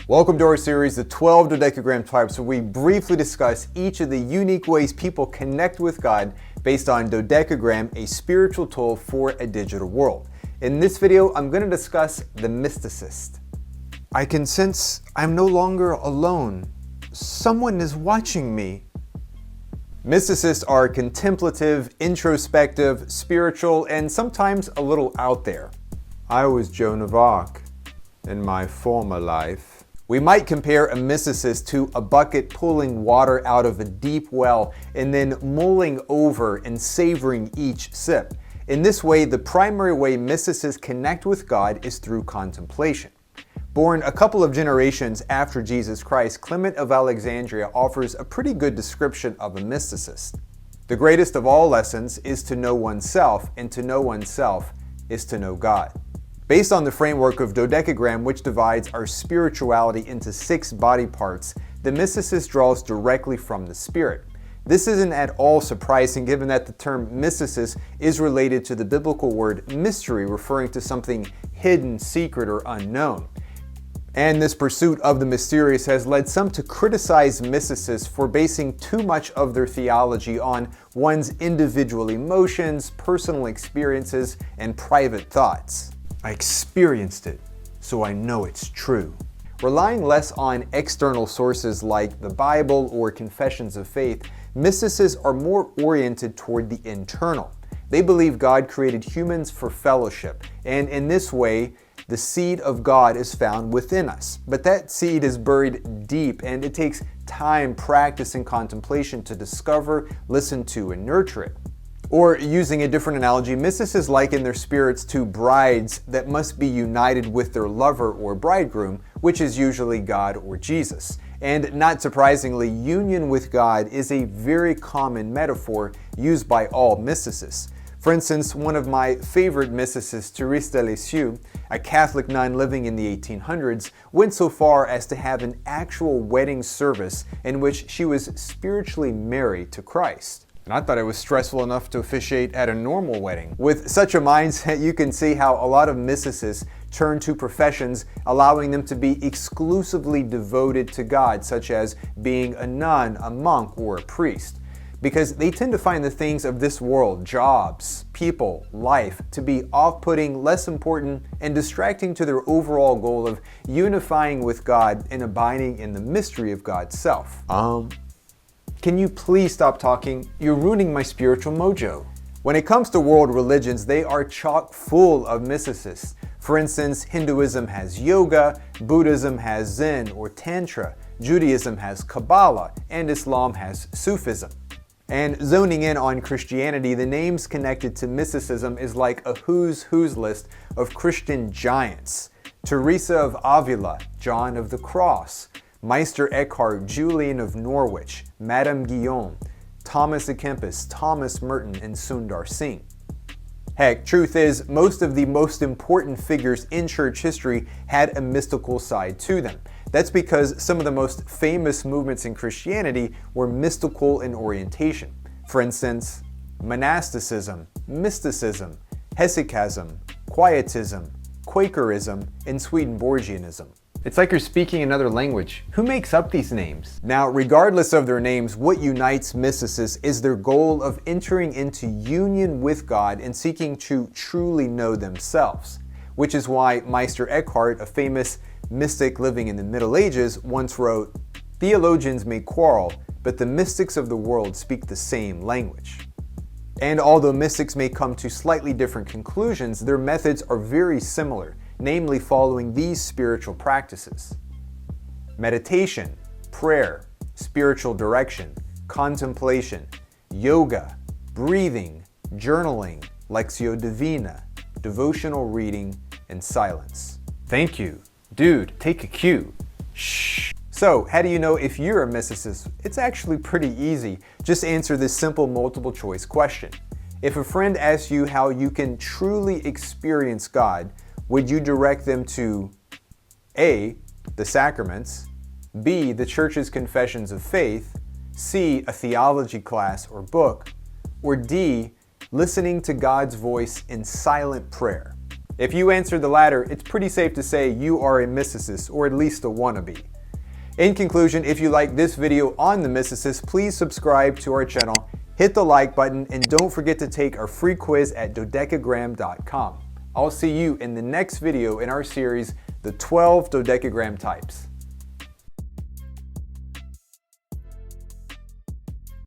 Welcome to our series, The 12 Dodekagram Types, where we briefly discuss each of the unique ways people connect with God based on Dodekagram, a spiritual tool for a digital world. In this video, I'm going to discuss the Mysticist. I can sense I'm no longer alone. Someone is watching me. Mysticists are contemplative, introspective, spiritual, and sometimes a little out there. I was Joan of Arc in my former life. We might compare a mysticist to a bucket pulling water out of a deep well and then mulling over and savoring each sip. In this way, the primary way mysticists connect with God is through contemplation. Born a couple of generations after Jesus Christ, Clement of Alexandria offers a pretty good description of a mysticist. The greatest of all lessons is to know oneself, and to know oneself is to know God. Based on the framework of Dodekagram, which divides our spirituality into 6 body parts, the mysticist draws directly from the spirit. This isn't at all surprising given that the term mysticist is related to the biblical word mystery, referring to something hidden, secret, or unknown. And this pursuit of the mysterious has led some to criticize mysticists for basing too much of their theology on one's individual emotions, personal experiences, and private thoughts. I experienced it, so I know it's true. Relying less on external sources like the Bible or confessions of faith, mysticists are more oriented toward the internal. They believe God created humans for fellowship, and in this way, the seed of God is found within us. But that seed is buried deep, and it takes time, practice, and contemplation to discover, listen to, and nurture it. Or, using a different analogy, mysticists liken their spirits to brides that must be united with their lover or bridegroom, which is usually God or Jesus. And not surprisingly, union with God is a very common metaphor used by all mysticists. For instance, one of my favorite mysticists, Thérèse de Lisieux, a Catholic nun living in the 1800s, went so far as to have an actual wedding service in which she was spiritually married to Christ. And I thought it was stressful enough to officiate at a normal wedding. With such a mindset, you can see how a lot of mysticists turn to professions allowing them to be exclusively devoted to God, such as being a nun, a monk, or a priest. Because they tend to find the things of this world, jobs, people, life, to be off-putting, less important, and distracting to their overall goal of unifying with God and abiding in the mystery of God's self. Can you please stop talking? You're ruining my spiritual mojo. When it comes to world religions, they are chock full of mysticists. For instance, Hinduism has yoga, Buddhism has Zen or Tantra, Judaism has Kabbalah, and Islam has Sufism. And zoning in on Christianity, the names connected to mysticism is like a who's who's list of Christian giants. Teresa of Avila, John of the Cross, Meister Eckhart, Julian of Norwich, Madame Guyon, Thomas à Kempis, Thomas Merton, and Sundar Singh. Heck, truth is, most of the most important figures in church history had a mystical side to them. That's because some of the most famous movements in Christianity were mystical in orientation. For instance, monasticism, mysticism, hesychasm, quietism, Quakerism, and Swedenborgianism. It's like you're speaking another language. Who makes up these names? Now, regardless of their names, what unites mysticists is their goal of entering into union with God and seeking to truly know themselves. Which is why Meister Eckhart, a famous mystic living in the Middle Ages, once wrote, "Theologians may quarrel, but the mystics of the world speak the same language." And although mystics may come to slightly different conclusions, their methods are very similar, namely following these spiritual practices: meditation, prayer, spiritual direction, contemplation, yoga, breathing, journaling, lectio divina, devotional reading, and silence. Thank you. Dude, take a cue. Shh. So, how do you know if you're a mysticist? It's actually pretty easy. Just answer this simple multiple choice question. If a friend asks you how you can truly experience God, would you direct them to A, the sacraments, B, the church's confessions of faith, C, a theology class or book, or D, listening to God's voice in silent prayer? If you answered the latter, it's pretty safe to say you are a mysticist, or at least a wannabe. In conclusion, if you like this video on the Mysticist, please subscribe to our channel, hit the like button, and don't forget to take our free quiz at Dodekagram.com. I'll see you in the next video in our series, The 12 Dodekagram Types.